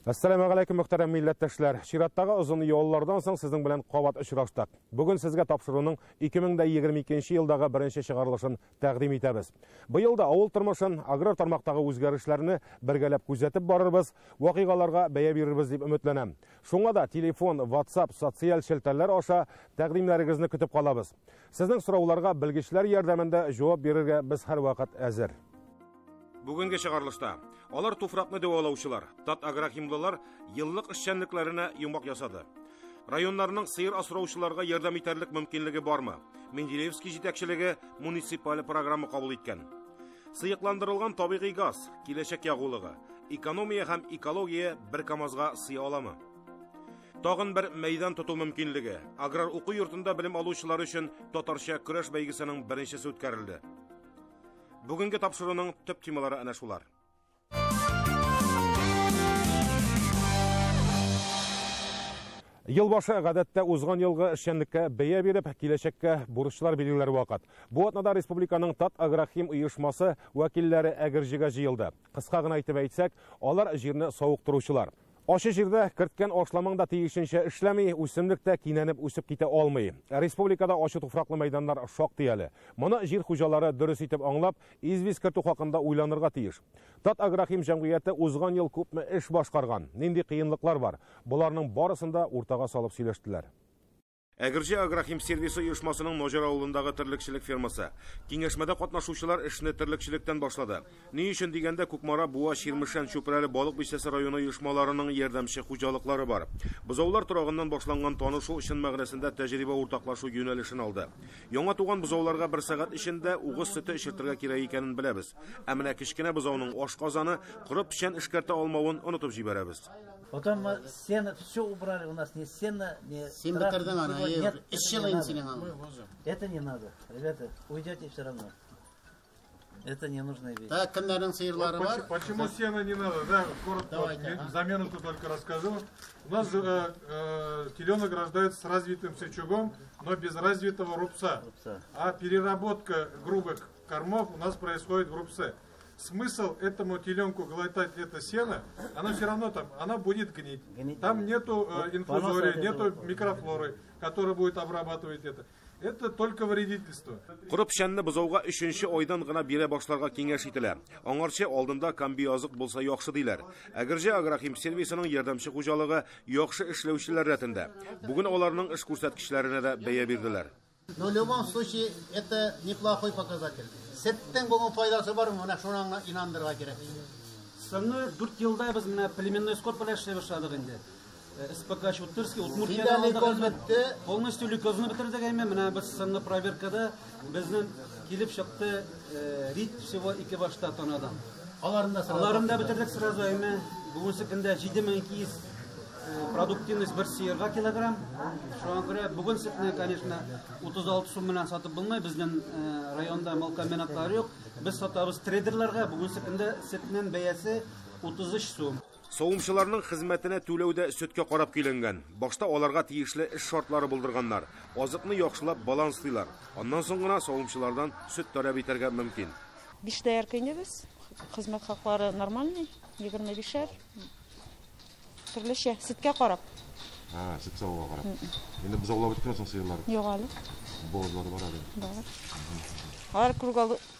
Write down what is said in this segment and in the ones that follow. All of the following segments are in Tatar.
Assalamu alaikum muhtaram milletteşler. Şirattagı uzun yollardan soň sizin bilen qabat uçraşdyk. Bugün sizge tapşyrygynyň 2022-nji ýyldagy birinçi çygarylışyn taqdim etebiz. Bu ýylda awul turmuşyň agrar tarmakdagy özgerişlerini birgelep gözetip bararбыз, wakygalarga beýe beririz diýip ümitlenem. Şoňa da telefon, WhatsApp, sosial şelterler aşa taqdimleriňizni kütüp kalabız. Sizin sorawlarga bilgiçler ýardamynda jogap bererge biz her wagt äzir. Bugünkü çygarylışda olar tufrakny dowalawçylar, tat agrahimliler yıllık işçenliklerine yumak yasadı. Rayonlarının sıyır asırawçylarga yardam eterlik mümkinligi barmı? Mendelevskiy jetekçiligi munisipal programma kabul etken. Sıyıklandırılgan tabiği gaz, kileşek yağuluğu, ekonomiya hem ekologiya bir kamazga sıya alamı? Tağın bir meydan tutu mümkinligi, agrar oku yurtunda bilim aluşçılar üçün Tatarşa Küreş beýgisiniň birinçisi ötkerildi. Bugünkü tapşyrygynyň töp temalary ana şular. Yılbaşı gadetde uzgan yılgı işçenlikke beýe berip kileşekke burçlar belirler wagt. Bu atnada Respublikanyň Tat Agrahim uyuşması wakilleri ägirjiga jyýyldy. Kıska gyna aýtyp aýtsak, olar jirni sowukturuşylar. Oşy jirde kirtken oşlamyňda tiýişinçe işlemi, üsümlikde kinenip üsüp kite almy. Respublikada oşy tufrakly meýdanlar şok diýeli. Muny jir hujalary dürüs etip aňlap, izbiz kirtük hakynda uýlanyrga tiýiş. Tat Agrahim jamgyýaty uzgan ýyl köpme iş başkargan. Nindi kıyınlıklar var. Bularning barysynda ortaga salyp süýleşdiler. Ägirji Agrahim servisi uyuşmasının Nojar awulundagy tirlikçilik firması. Kiňeşmede gatnaşuwçylar işini tirlikçilikden başlady. Ne üçin digende Kukmara, Buwa, Şirmişen, Çöpreli, Balyk Beşesi rayonu uyuşmalarynyň ýerdämçi hujalyklary bar. Buzawlar turagyndan başlangan tanışuu işin mägnesinde tejribe ortaklaşuu ýönelişini aldy. Ýoňa tugan buzawlarga 1 sagat içinde uğuz süti işirtirge kirek ekenini bilebiz. Ämine kiçkine buzawnyň oşkazany kurup pişen işkerte almawyn unutup jiberebiz. Потом сено все убрали, у нас ни сено, ни нет. Это не надо, ребята, уйдете все равно. Это не нужная вещь. Так, почему сено не надо? Да, коротко, замену-то только расскажу. У нас теленок рождается с развитым сычугом, но без развитого рубца. А переработка грубых кормов у нас происходит в рубце. Смысл этому теленку глотать это сено, оно все равно там, оно будет гнить. Там нету инфузория, нету микрофлоры, которая будет обрабатывать это. Это только вредительство. Kurup pişenni buzawga 3-nji oydan gına bire başlarga kiňeş etiler. Oňarçy aldynda kambiýazyk bolsa ýaxşy diýler. Ägirji Agrahim servisining ýardamçy hujalygy ýaxşy işlewçiler ретинде. Bugün olarynyň iş görsetkiçlerine de beýe berdiler. Но в любом случае это неплохой показатель. Сеттен болгон пайдасы бар, мына шуңа инандырга керек. Саны 4 yılda biz mena племенной скот bilen işlep başladyk indi. СПК Шутырский, Удмуртияда алдык. Полностью лейкозны битердик эми, мена biz сынны проверкада биздин келип чыкты рит всего 2 башта тонадан. Аларында битердик сразу эми. Бүгүнкү күндө 7200 продуктивность 1 сыйырга килограмм. Шуңа көрө бүгүн сетне, конечно, 36 сум менен сатып булмай, биздин районда мал комбинатлары жок. Biz сатабыз трейдерларга, бүгүнкү күндө сетнен бәясе 33 сум. Sowumçylarynyň hyzmetine tölewde sütke qarap kelengen. Başta olarga tiýişli iş şartlary buldurganlar. Azykny ýaxşylap balanslaýlar. Ondan soň gana sowumçylardan süt talap eterge mümkin. 5 daýarkynda biz hyzmet haklary normalny, 25'er. Türleşe sütke qarap. Ha, süt sowuga qarap. Endi biz awlap etkensiň syýrlary. Ýok hali. Bozlary bar hali. Bar. Алар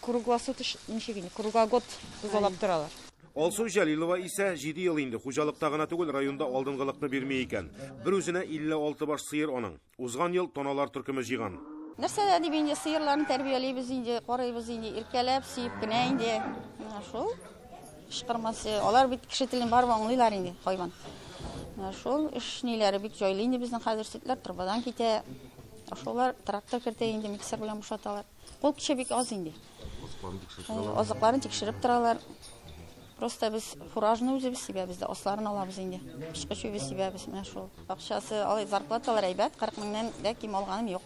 круглосуточный, круглогод бузалап туралар. Алсу Jalilova ise 7 yıl indi hujalykta gana tugul rayonda aldyngylykny bermeý eken. Bir özüne 56 baş syýır onuň. Uzgan yıl tonalar türkümi jigan. Нәрсәдә дип инде сыйырларны тәрбияләйбез инде, карыйбыз инде, иркәләп, сөйүп кенә инде. Шул ишкырмасы, алар бит кеше телен бар аңлыйлар инде, хайван. Шул эш ниләре бик җайлы инде безнең хәзер сөтләр торбадан китә. Шулар трактор кертә инде, миксер белән бушаталар. Кул кеше бик аз инде. Азыкларын тикшереп торалар. Просто biz фуражны үзебез сибәбез дә, асларын алабыз инде. Пишкы чөбе сибәбез менә шул. Акчасы, алай зарплаталар әйбәт, 40 меңнән дә ким алганым юк.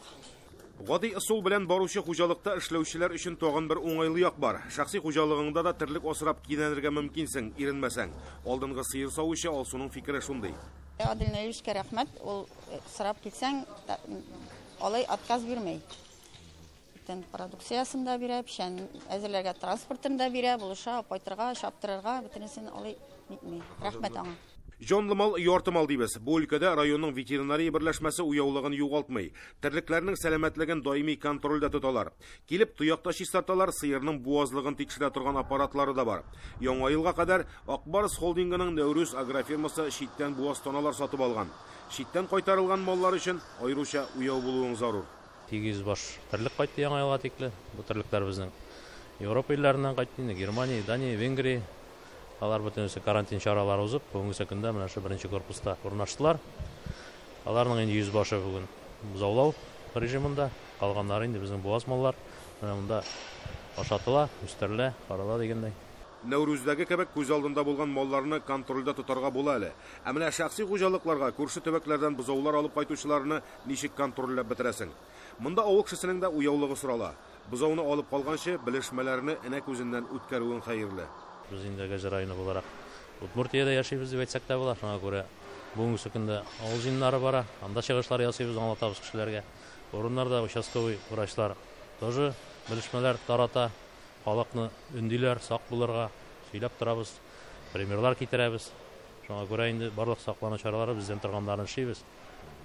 Гади ысул белән баручы хуҗалыкта эшләүчеләр өчен тагын бер уңайлы як бар. Шәхси хуҗалыгыңда да тирлек асрап кинәнергә мөмкинсең, иренмәсәң. Алдынгы сыйыр савучы Алсуның фикере шундый. Адилнәлишкә рәхмәт, ул сырап китсәң, алай отказ бирмәй. Продукциясында бирә, пишән әзерләргә транспортында бирә, булыша, кайтырга, шаптырырга, бөтенесен алай нитми. Рәхмәт аңа. Jonlı mal, yorты mal дейбез. Бу өлкәдә районның ветеринария берләшмәсе уяулыгын югалтмый. Терлекләрнең сәламәтлеген даими контрольдә тоталар. Килеп туякта чистарталар, сыерның буазлыгын тикшерә торган аппаратлары да бар. Яңа елга кадәр Акбарыс холдингының Нәүрүз агрофирмасы читтән буаз тоналар сатып алган. Читтән кайтарылган маллар өчен аеруча уяу булуың зарур. 800 баш терлек кайтты яңа елга тикле. Бу терлектәр безнең Европа илләреннән кайтты, Германия, Дания, Венгрия. Алар бөтенесе карантин чаралары узып, бүгенге көндә менә шу беренче корпуста урнаштылар. Аларның инде 100 башы бүген бузаулау режимында, калганнары инде безнең буаз маллар. Менә монда ашатыла, үстерелә, карала дигәндәй. Нәүрүздәге кебек күз алдында булган малларны контрольдә тотарга була әле. Ә менә шәхси хуҗалыкларга күрше төбәкләрдән бузаулар алып кайтучыларны ничек контрольләп бетерәсең? Монда авыл кешесенең дә уяулыгы сорала. Бузауны алып калганчы белешмәләрне энә күзеннән үткәрүең хәерле. Biz indi Gəcə rayonu olarak Udmurtiyada yaşayırız деп әйтсәк тә була. Шуңа күрә бүгенге көндә авыл җыеннары бара. Анда чыгышлар ясыйбыз, аңлатабыз кешеләргә. Орыннарда участковый врачлар тоже белешмәләр тарата, халыкны үндиләр, сак булырга сөйләп торабыз, примерлар китерәбез. Шуңа күрә инде барлык саклану чаралары бездән торганнарын шибез.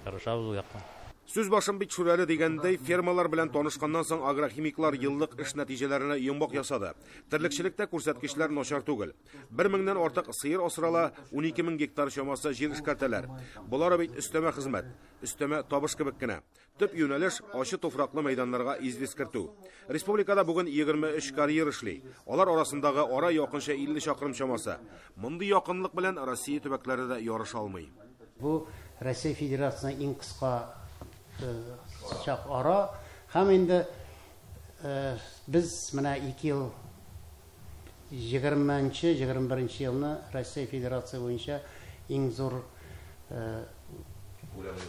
Тырышабыз ул якка. Сүз башын бит шүрәле дигәндәй, фермалар белән танышканнан соң агрохимиклар еллык эш нәтиҗәләренә йомбак ясады. Терлекчелектә күрсәткечләр начар түгел. 1000-нән артык сыер асрала, 12000 гектар чамасы җир эшкәртәләр. Булар бит өстәмә хезмәт, өстәмә табыш кебек кенә. Төп юнәлеш ачы туфраклы мәйданнарга извест кертү. Республикада бүген 23 карьер эшли. Алар арасындагы ара якынча 50 чакрым чамасы. Мондый якынлык белән Россия төбәкләре дә ярыша алмый. Бу Россия Федерациясының иң кыска чак ара. Һәм инде без менә 2 ел 20-21 елны Россия Федерация буенча иң зур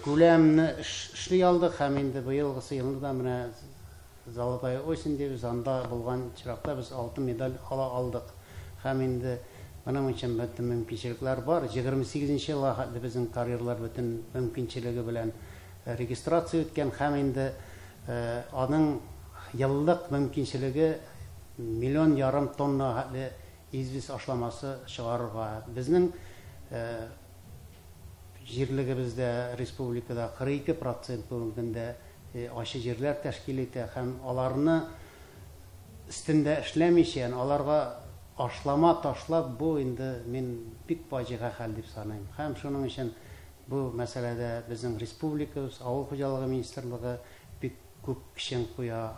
күләмне эшли алдык. Һәм инде быелгысы елны да менә Золотая осень дип анда булган чиракта без алтын медаль ала алдык. Һәм инде моның өчен бөтен мөмкинчелекләр бар. 28 елга хәтле безнең карьерлар бөтен мөмкинчелеге белән регистрация үткән. Һәм инде аның еллык мөмкинчелеге 1,5 миллион тонна хәтле извест ашламасы чыгарырга. Безнең җирлегебездә республикада 42% бүгенгә ачы җирләр тәшкил итә. Һәм аларны өстендә эшләмичә, аларга ашлама ташлап, бу инде мин бик фаҗига хәл дип саныйм. Һәм шуның өчен бу мәсьәләдә безнең республикабыз, авыл хуҗалыгы министрлыгы бик күп көчен куя.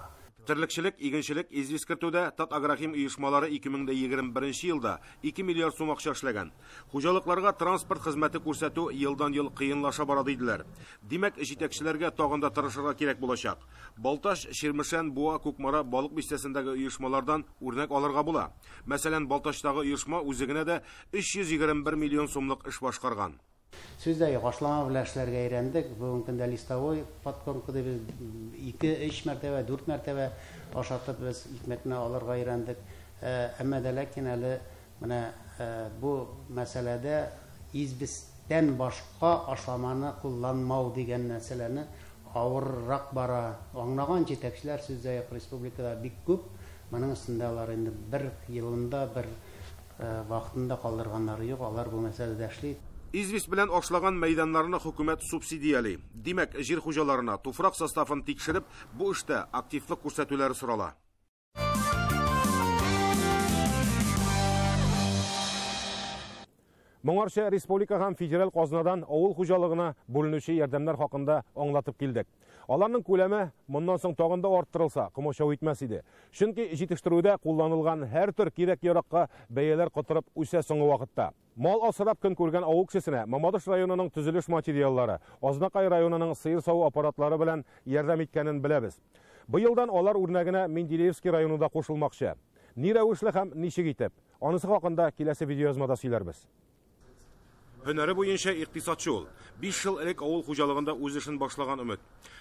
Терлекчелек, игенчелек, извест кертүдә Тат агрохим оешмалары 2021 елда 2 миллиард сум акча эшләгән. Хуҗалыкларга транспорт хезмәте күрсәтү елдан-ел кыенлаша бара диделәр. Димәк, җитәкчеләргә тагын да тырышырга кирәк булачак. Балташ, Ширмешән, Буа, Кукмара балык бистәсендәге оешмалардан үрнәк алырга була. Мәсәлән, Балташтагы оешма үзе генә дә 321 миллион сумлык эш башкарган. Сүздә ашлама белән эшләргә өйрәндек. Бүген көндә листовой подкормкада без 2-3 мәртәбә, 4 мәртәбә ашатып без икмәкне алырга өйрәндек. Әмма дә ләкин әле менә бу мәсьәләдә известтән башка ашламаны кулланмау дигән мәсьәләне авыррак бара. Аңлаган җитәкчеләр сүздә республикада бик күп. Моның өстендә алар инде 1 елында, 1 вакытында калдырганнары юк. Алар бу мәсьәләдә эшли. Извест белән ашлаган мәйданнарны хөкүмәт субсидияли. Димәк, җир хуҗаларына туфрак составын тикшереп, бу эштә активлык күрсәтүләре сорала. Моңарча республика һәм федераль казнадан авыл хуҗалыгына бүленүче ярдәмнәр хакында аңлатып килдек. Аларның күләме моннан соң тагын да арттырылса, комачау итмәс иде. Чөнки җитештерүдә кулланылган һәр төр кирәк-яракка бәяләр котырып үсә соңгы вакытта. Мал асрап көн күргән авыл кешесенә Мамадыш районының төзелеш материаллары, Азнакай районының сыер сау аппаратлары белән ярдәм иткәнен беләбез. Быелдан алар үрнәгенә Менделеевский районында кушылмакчы. Ни рәвешле һәм ничек итеп? Анысы хакында киләсе видеоязмада сөйләрбез. Һөнәре буенча икътисадчы ул. 5 ел элек авыл хуҗалыгында үз эшен башлаган Өмет.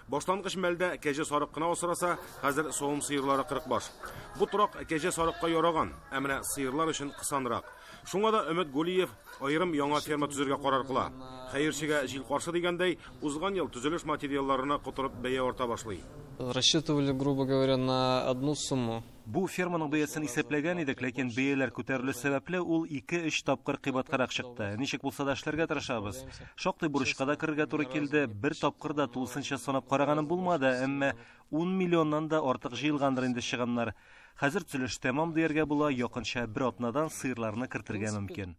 Башлангыч мәлдә кәҗә сарык кына асраса, хәзер савым сыерлары 40 баш. Бу торак кәҗә сарыкка яраган, ә менә сыерлар өчен кысанрак. Шуңа да Өмет Гулиев айрым яңа ферма төзергә карар кыла. Хәерчегә җил каршы дигәндәй, узган ел төзелеш материалларына котырып бәя арта башлый. Рассчитывали, грубо говоря, на одну сумму. Бу ферманың бәясен исәпләгән идек, ләкин бәяләр күтәрелү сәбәпле ул 2-3 тапкыр кыйбаткарак чыкты. Ничек булса да эшләргә тырышабыз. Шактый бурычка да кергә туры килде. Бер тапкыр да тулысынча санап караганым булмады, әмма 10 миллионнан да артык җыелгандыр инде чыгымнар. Хәзер төзелеш тәмам дияргә була, якынча бер атнадан сыерларны кертергә мөмкин.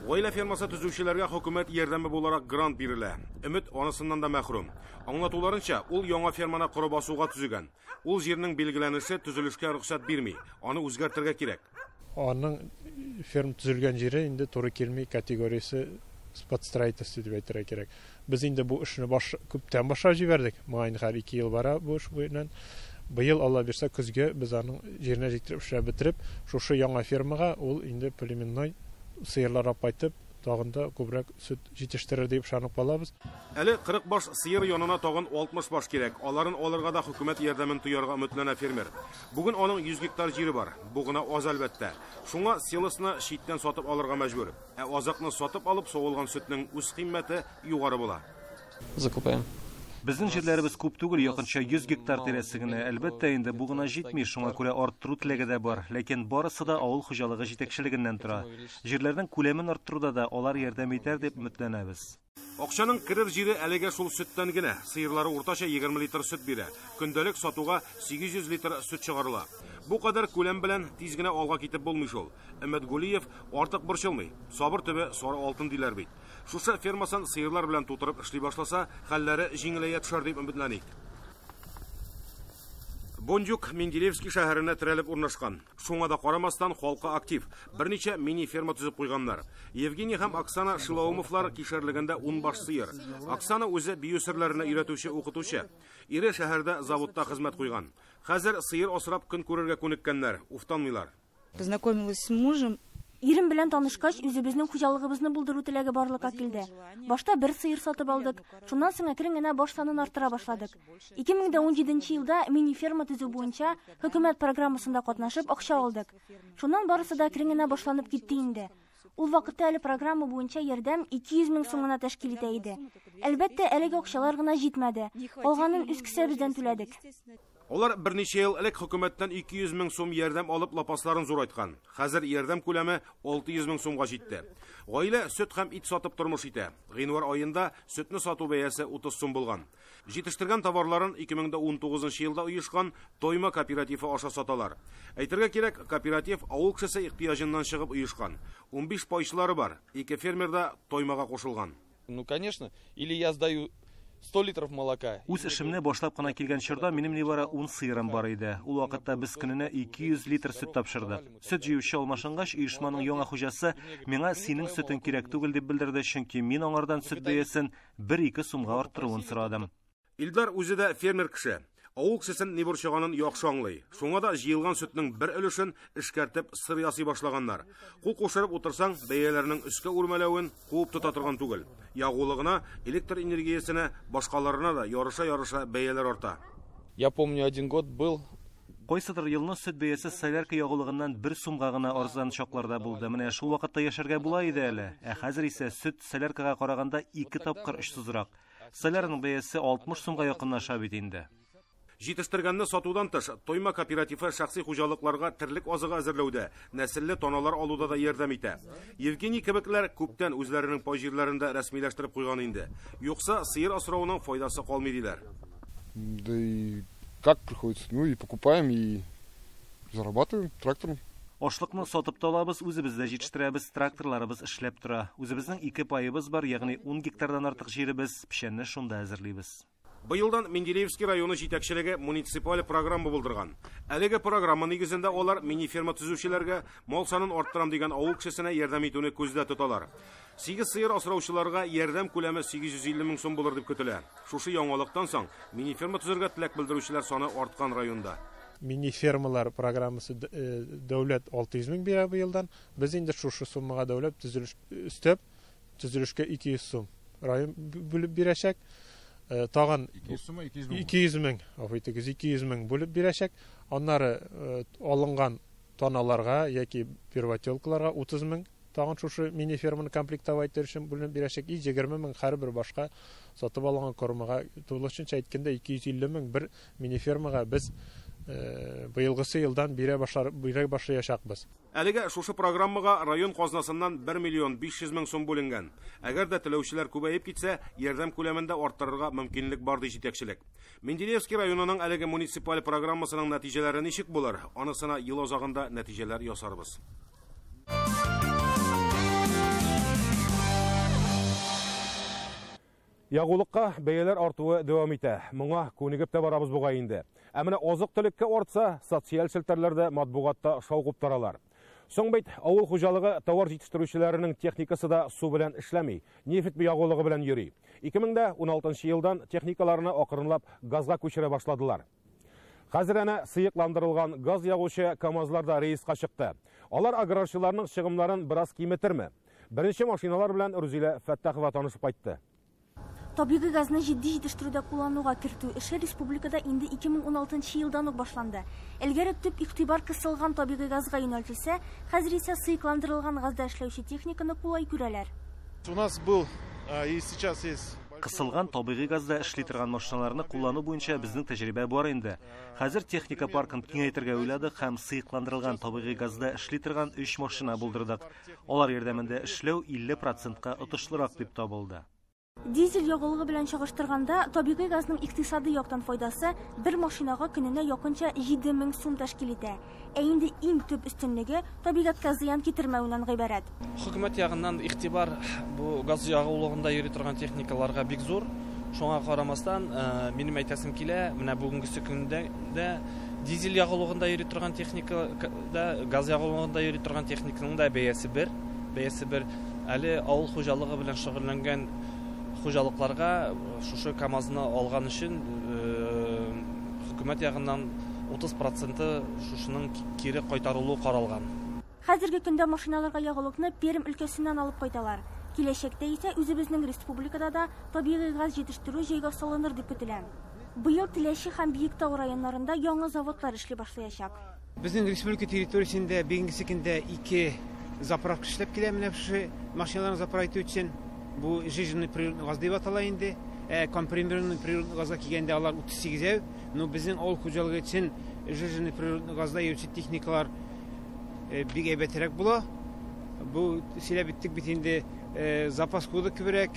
Гаилә фермасы төзүчеләргә хөкүмәт ярдәме буларак грант бирелә. Өмет анысыннан да мәхрүм. Аңлатуларынча, ул яңа ферманы коры басуга төзегән. Ул җирнең билгеләнеше төзелешкә рөхсәт бирми. Аны үзгәртергә кирәк. Аның ферм төзелгән җире инде туры килми категориясе под строительство дип әйтергә кирәк. Без инде бу эшне күптән башлап җибәрдек. Майын һәр 2 ел бара бу эш буеннан. Быел Алла бирсә көзгә biz аның җиренә җиткереп эшләп бетереп, шушы яңа фермага ул инде племенной сыерлар апайтып, тагында күбрәк сөт җитештерер дип ышанып калабыз. Әле 40 баш сыер янына тагын 60 баш кирәк. Аларын алырга да хөкүмәт ярдәмен туярга өметләнә фермер. Бүген аның 100 гектар җире бар. Бу гына аз әлбәттә. Шуңа силосны читтән сатып алырга мәҗбүр. Азыкны сатып алып савылган сөтнең үз кыйммәте югары була. Закупаем. Безнең җирләребез күп түгел, якынча 100 гектар тирәсе генә. Әлбәттә инде бу гына җитми, шуңа күрә арттыру теләге дә бар, ләкин барысы да авыл хуҗалыгы җитәкчелегеннән тора. Җирләрнең күләмен арттыруда да алар ярдәм итәр дип өметләнәбез. Акчаның керер җире әлегә шул сөттән генә. Сыерлары уртача 20 литр сөт бирә. Көндәлек сатуга 800 литр сөт чыгарыла. Бу кадәр күләм белән тиз генә алга китеп булмый шул. Әмәт Гулиев артык борчылмый. Сабыр төбе сары алтын диләр бит. Шушы фермасын сыерлар белән тутырып эшли башласа, хәлләре җиңеләя төшәр дип өметләник. Бонжук Менделеевский шәһәренә терәлеп урнашкан. Шуңа да карамастан халкы актив. Берничә мини ферма төзеп куйганнар. Евгений һәм Оксана Шилаумовлар кишәрлегендә 10 баш сыер. Оксана үзе биосерләренә өйрәтүче, укытучы. Ире шәһәрдә заводта хезмәт куйган. Хәзер сыер асрап көн күрергә күнеккәннәр, уфтанмыйлар. Познакомилась с мужем. Ирем белән танышкач, үзебезнең хуҗалыгыбызны булдыру теләге барлыкка килде. Башта бер сыер сатып алдык. Шуннан соң әкрен генә баш санын арттыра башладык. 2017 елда мини ферма төзү буенча хөкүмәт программасында катнашып акча алдык. Шуннан барысы да әкрен генә башланып китте инде. Ул вакытта әле программа буенча ярдәм 200 мең сумына тәшкил итә иде. Әлбәттә, әлеге акчалар гына җитмәде. Калганын үз кесәбездән түләдек. Алар берничә ел элек хөкүмәттән 200 мең сум ярдәм алып лапасларын зурайткан. Хәзер ярдәм күләме 600 мең сумга җитте. Гаилә сөт һәм ит сатып тормыш итә. Гыйнвар аенда сөтне сату бәясе 30 сум булган. Җитештергән товарларын 2019 елда оешкан Тойма кооперативы аша саталар. Әйтергә кирәк, кооператив авыл кешесе ихтыяҗыннан чыгып оешкан. 15 пайчылары бар. 2 фермер да Тоймага кушылган. Ну, конечно, или я сдаю 100 литров молока. Үз эшемне башлап кына килгән чорда минем нибары 10 сыерым бар иде. Ул вакытта без көненә 200 литр сөт тапшырдык. Сөт җыючы алмашынгач, оешманың яңа хуҗасы миңа синең сөтең кирәк түгел дип белдерде, чөнки мин аңардан сөт бәясен 1-2 сумга арттыруын сорадым. Илдар үзе дә фермер кеше. Авыл кешесен ни борчыганын яхшы аңлый. Шуңа да җыелган сөтнең бер өлешен эшкәртеп сыр ясый башлаганнар. Кул кушырып утырсаң, бәяләрнең өскә үрмәләвен куып тота торган түгел. Ягулыгына, электр энергиясенә, башкаларына да ярыша бәяләр арта. Я помню, один год был. Кайсыдыр елны сөт бәясе солярка ягулыгыннан 1 сумга гына арзан чакларда булды. Менә шул вакытта яшәргә була иде әле. Хәзер исә сөт соляркага караганда 2 тапкыр очсызрак. Солярның бәясе 60 сумга якынлаша бит инде. Җитештергәнне сатудан тыш, Тойма кооперативы шәхси хуҗалыкларга терлек азыгы әзерләүдә, нәселле тоналар алуда да ярдәм итә. Евгений кебекләр күптән үзләренең пай җирләрендә рәсмиләштереп куйган инде. Юкса сыер асрауның файдасы калмый диләр. Да и как приходится? Ну и покупаем и зарабатываем трактором. Ашлыкны сатып та алабыз, үзебездә җитештерәбез, тракторларыбыз эшләп тора. Үзебезнең 2 паебыз бар, ягъни 10 гектардан артык җиребез, пешәнне шунда әзерлибез. Быелдан Менделеевский районы җитәкчелеге муниципаль программа булдырган. Әлеге программа нигезендә алар мини ферма төзүчеләргә мал санын арттырам дигән авыл кешесенә ярдәм итүне күздә тоталар. 8 сыер асраучыларга ярдәм күләме 850 мең сум булыр дип көтелә. Шушы яңалыктан соң мини ферма төзергә теләк белдерүчеләр саны арткан районда. Мини фермалар программасы дәүләт 600 мең бирә быелдан. Без инде шушы суммага дәүләт төзелеш өстәп, төзелешкә 200 сум район бүлеп бирәчәк. Тагын 200 мең, афайтыгыз 200 мең бүлеп бирәчәк. Аннары алынган тоналарга яки первотелкаларга 30 мең тагын шушы мини ферманы комплектовать өчен бүленеп бирәчәк 20 мең һәрбер башка сатып алган кормага, тулышынча әйткәндә 250 мең бер мини фермага без быелгысы елдан бирә башлаячакбыз. Әлегә шушы программага район казнасыннан 1 миллион 500 мең сум бүленгән. Әгәр дә теләүчеләр күбәеп китсә, ярдәм күләмендә арттырырга мөмкинлек бар ди җитәкчелек. Менделеевский районының әлеге муниципаль программасының нәтиҗәләре ничек булыр? Анысына ел азагында нәтиҗәләр ясарбыз. Ягулыкка бәяләр артуы дәвам итә. Моңа күнегеп тә барабыз буга инде. Ә менә азык-төлеккә артса, социаль челтәрләрдә, матбугатта шаугып таралар. Соң бит авыл хуҗалыгы товар җитештерүчеләренең техникасы да су белән эшләми, нефт ягулыгы белән йөри. 2016 елдан техникаларны акрынлап газга күчерә башладылар. Хәзер әнә сыйыкландырылган газ ягучы КАМАЗларда рейска чыкты. Алар аграрчыларның чыгымнарын бераз киметерме? Беренче машиналар белән Рузилә Фәттахова танышып кайтты. Табигый газны җитди җитештерүдә куллануга кертү эше республикада инде 2016 елдан ук башланды. Элгәре төп игътибар кысылган табигый газга юнәлтелсә, хәзер исә сыйкландырылган газда эшләүче техниканы кулай күрәләр. У нас был и сейчас есть Кысылган табигый газда эшли торган машиналарны куллану буенча безнең тәҗрибә бар инде. Хәзер техника паркын киңәйтергә уйладык һәм сыйкландырылган табигый газда эшли торган 3 машина булдырдык. Алар ярдәмендә эшләү 50%-ка отышлырак дип табылды. Дизель ягулыгы белән чагыштырганда, табигый газның икътисади яктан файдасы бер машинага көненә якынча 7 мең сум тәшкил итә. Ә инде иң төп өстенлеге табигатькә зыян китермәүеннән гыйбарәт. Хөкүмәт ягыннан игътибар бу газ ягулыгында йөри торган техникаларга бик зур. Шуңа карамастан, минем әйтәсем килә, менә бүгенге көндә дизель ягулыгында йөри торган техникада, газ ягулыгында йөри торган техниканың да бәясе бер. Әле авыл хуҗалыгы белән шөгыльләнгән хуҗалыкларга шушы КАМАЗны алган өчен хөкүмәт ягыннан 30% шушының кире кайтарылуы каралган. Хәзерге көндә машиналарга ягулыкны Пермь өлкәсеннән алып кайталар. Киләчәктә исә үзебезнең республикада да табигый газ җитештерү җәйгә салыныр дип көтелә. Быел Теләче һәм Биектау районнарында яңа заводлар эшли башлаячак. Безнең республика территориясендә бүгенге көндә 2 заправка эшләп килә, менә шушы машиналарны заправить өчен. Бу жижный природный газ дип атала инде. Компримированный природный газга килгәндә алар 38, но безнең авыл хуҗалыгы өчен жижный природный газда йөрүче техникалар бик әйбәтрәк була. Бу сөйләп биттек бит инде запас коды күбрәк,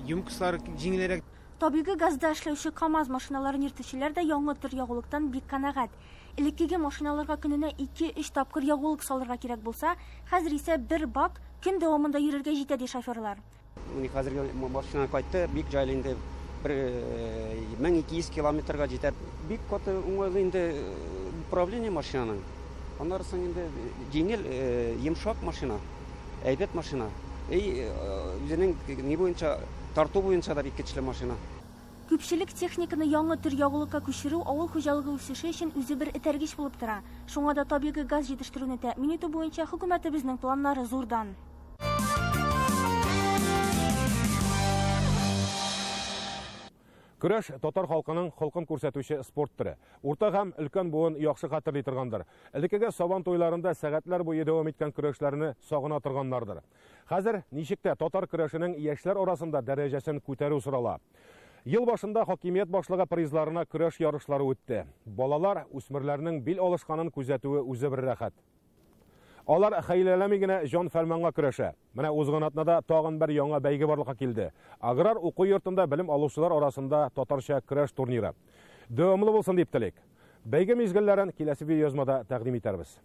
юмкыслар җиңелрәк. Табигый газда эшләүче КАМАЗ машиналарын йөртүчеләр дә яңа төр ягулыктан бик канәгать. Элеккеге машиналарга көненә 2-3 тапкыр ягулык салырга кирәк булса, хәзер исә бер бак көн дәвамында йөрергә җитә ди шоферлар. Хәзерге машина кайтты, бик җайлы инде 1200 километрга җитәр. Бик каты уңайлы инде управление машинаның. Аннары соң инде җиңел, йомшак машина, әйбәт машина. Үзенең ни буенча, тарту буенча да бик көчле машина. Күпчелек техниканы яңа төр ягулыкка күчерү авыл хуҗалыгы үсеше өчен үзе бер этәргеч булып тора. Шуңа да табигый газ җитештерүне тәэмин итү буенча хөкүмәтебезнең планнары зурдан. Көрәш татар халкының халкын күрсәтүче спорт төре. Урта һәм өлкән буын яхшы хәтерли торгандыр. Элеккеге сабан туйларында сәгатьләр буе дәвам иткән көрәшләрне сагына торганнардыр. Хәзер ничек тә татар көрәшенең яшьләр арасында дәрәҗәсен күтәрү сорала. Ел башында хакимият башлыгы призларына көрәш ярышлары үтте. Балалар үсмерләрнең бил алышканын күзәтүе үзе бер рәхәт. Алар хәйләләми генә җан фәрманга көрәшә. Менә узган атнада тагын бер яңа бәйге барлыкка килде. Аграр уку йортында белем алучылар арасында татарча көрәш турниры. Дәвамлы булсын дип телик. Бәйге мизгелләрен киләсе видеоязмада тәкъдим итәрбез.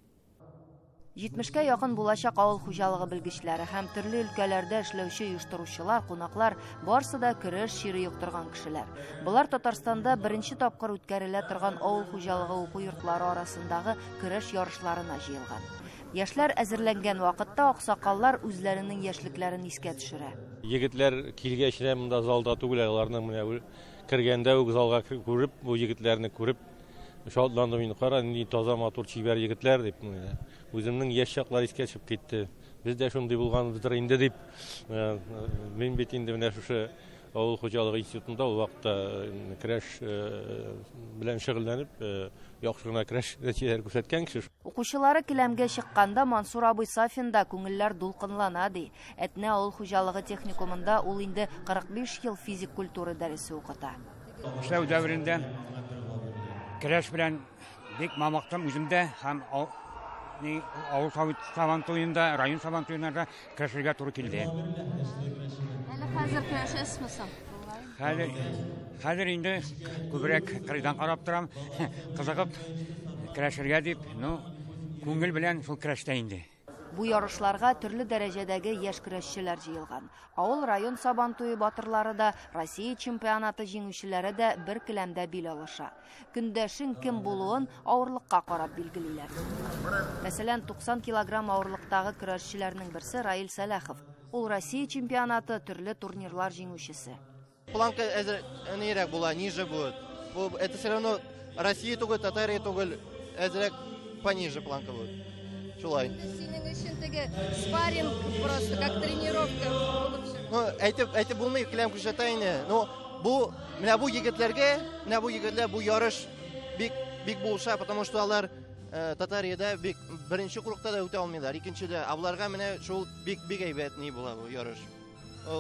70-кә якын булачак авыл хуҗалыгы белгечләре һәм төрле өлкәләрдә эшләүче оештыручылар, кунаклар барысы да көрәш чире юктырган кешеләр. Булар Татарстанда беренче тапкыр үткәрелә торган авыл хуҗалыгы уку йортлары арасындагы көрәш ярышларына җыелган. Яшьләр әзерләнгән вакытта аксакаллар үзләренең яшьлекләрен искә төшерә. Егетләр килгәчтә монда залда түгел, аларның менә кергәндә үк залга күреп, бу егетләрне күреп шатландым. Мин кара, ни таза матур чибәр егетләр дип. Үземнең яшь чаклар искә төшеп китте. Без дә шундый булганбыздыр инде дип. Мин бит инде менә шушы ауыл хуҗалыгы институтында ул вакытта көрәш белән шөгыльләнеп, яхшы гына көрәш нәтиҗәләр күрсәткән кеше. Укучылары келәмгә чыкканда Мансур абый Сафинда күңелләр дулкынлана ди. Әтнә авыл хуҗалыгы техникумында ул инде 45 ел физик культура дәресе укыта. Эшләү дәврендә көрәш белән бик мамактым үземдә һәм авыл сабантуенда, район сабантуеннарда көрәшергә туры килде. Әле хәзер көрәшәсезме соң? Хәзер инде күбрәк кырыйдан карап торам, кызыгып көрәшергә дип, күңел белән шул көрәштә инде. Бу ярышларга төрле дәрәҗәдәге яшь көрәшчеләр җыелган. Авыл район сабантуе батырлары да, Россия чемпионаты җиңүчеләре дә бер келәмдә бил алыша. Көндәшен кем булуын авырлыкка карап билгелиләр. Мәсәлән, 90 килограмм авырлыктагы көрәшчеләрнең берсе Раил Салахов. Ул Россия чемпионаты төрле турнирлар җиңүчесе. Планка нирәк була, ниже будет. Это все равно Россия түгел, Татария түгел, әзрәк пониже планка будет. Шулай. Синең өчен теге спарринг просто как тренировка булып чыга. Әйтеп булмый, киләм күрсәтә инде. Менә бу егетләр бу ярыш бик булша, потому что алар Татарияда беренче курыкта да үтә алмыйлар, икенчедә. Аларга менә шул бик әйбәт ни була бу ярыш.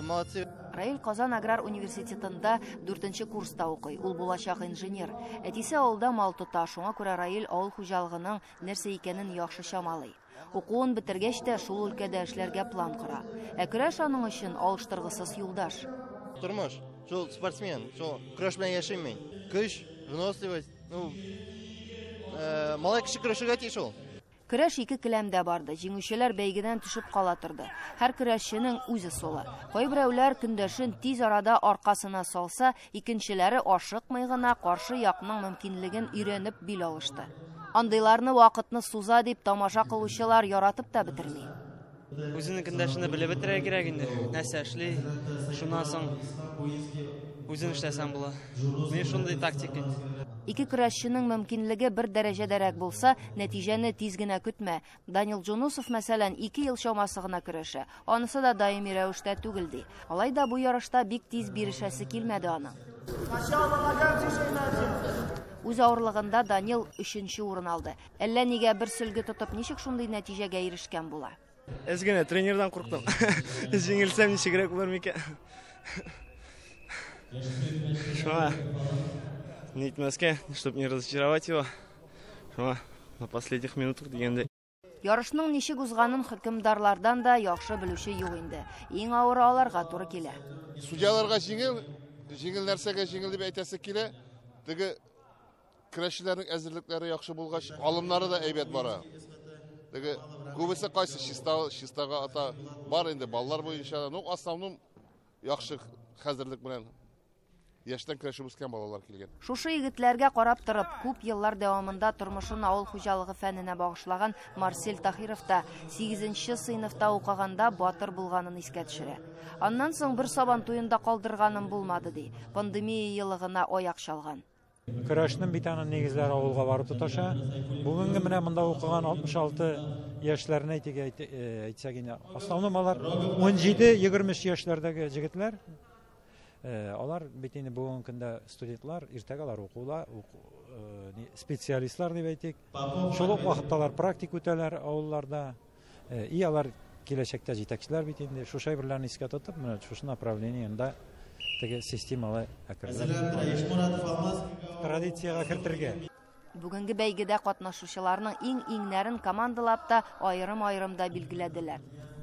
Молодцы. Раил Казан аграр университетында 4-нче курста укый. Ул булачак инженер. Әтисе авылда мал тота, шуңа күрә Раил авыл хуҗалыгының нәрсә икәнен яхшы чамалый. Укуын бетергәч тә шул өлкәдә эшләргә план кора. Ә көрәш аның өчен алыштыргысыз юлдаш. Тормыш, шул спортсмен, шул көрәш белән яшим мин. Көч, выносливость, малай кеше көрәшергә тиеш ул. Көрәш 2 келәмдә барды. Җиңүчеләр бәйгедән төшеп кала торды. Һәр көрәшченең үзе солы. Кайберәүләр көндәшен тиз арада аркасына салса, икенчеләре ашыкмый гына каршы якның мөмкинлеген өйрәнеп бил алышты. Андыйларны вакытны суза дип тамаша кылучылар яратып та бетерми. Үзенең көндәшене белеп бетерә кирәк инде. Нәрсә эшли, шуннан соң үзен эшләсәң була. Мен шундый тактика. Ике көрәшченең мөмкинлеге бер дәрәҗәдәрәк булса, нәтиҗәне тиз генә көтмә. Данил Джунусов, мәсәлән, 2 ел чамасы гына көрәшә. Анысы да даими рәвештә түгел ди. Алай да бу ярышта бик тиз бирешәсе килмәде аның. Үз авырлыгында Данил 3-нче урын алды. Әллә нигә бер сөлге тотып, ничек шундый нәтиҗәгә ирешкән була? Әз генә тренердан курыктым. Җиңелсәм ничегрәк булыр микән? Шуңа нитмәскә, чтобы не разочаровать его. Шуңа на последних минутах дигәндә. Ярышның ничек узганын хөкемдарлардан да яхшы белүче юк инде. Иң авыры аларга туры килә. Судьяларга җиңел нәрсәгә җиңел дип әйтәсе килә. Теге көрәшчеләрнең әзерлекләре яхшы булгач, алымнары да әйбәт бара. Теге күбесе кайсы чистага ата бар инде баллар буенча, основном яхшы хәзерлек белән яшьтән көрәшеп үскән балалар килгән. Шушы егетләргә карап торып, күп еллар дәвамында тормышын авыл хуҗалыгы фәненә багышлаган Марсель Тахиров та 8-нче сыйныфта укыганда батыр булганын искә төшерә. Аннан соң бер сабантуенда калдырганым булмады ди. Пандемия елыгына аяк чалган. Көрәшнең бит аның нигезләре авылга барып тоташа. Бүгенге менә монда укыган 66 яшьләрне әйтсәк инде, основном алар 17-23 яшьләрдәге җегетләр. Алар бит инде бүгенге көндә студентлар, иртәгә алар укулар, специалистлар дип әйтик. Шул ук вакытталар практик үтәләр авылларда. И алар киләчәктә җитәкчеләр бит инде шушы әйберләрне искә тотып, менә шушы направлениеда теге системалы традициягә кертергә. Бүгенге бәйгедә катнашучыларның иң-иңнәрен командалап та айрым-айрымда билгеләделәр.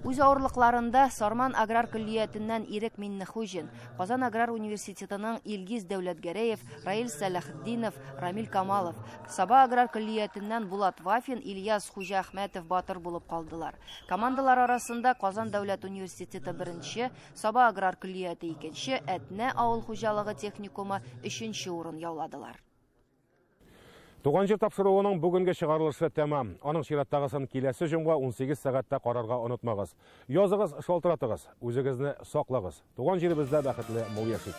Үз авырлыкларында Сарман аграр көллиятеннән Ирек Миннехуҗин, Казан аграр университетының Илгиз Дәүләтгәрәев, Раил Салахетдинов, Рамил Камалов, Саба аграр көллиятеннән Булат Вафин, Ильяс Хуҗа Әхмәтов батыр булып калдылар. Командалар арасында Казан дәүләт университеты 1-нче, Саба аграр көллияте 2-нче, Әтнә авыл хуҗалыгы техникумы 3-нче урын яуладылар. Туган жер тапшыруының бүгінгі шығарылышы тәмам. Аның чираттағысын келесі жұмға 18 сағатта қарарға ұнытмағыз. Язығыз, шалтыратығыз, өзіңізді сақлағыз. Туган жерімізде бақытлы мол яшейік.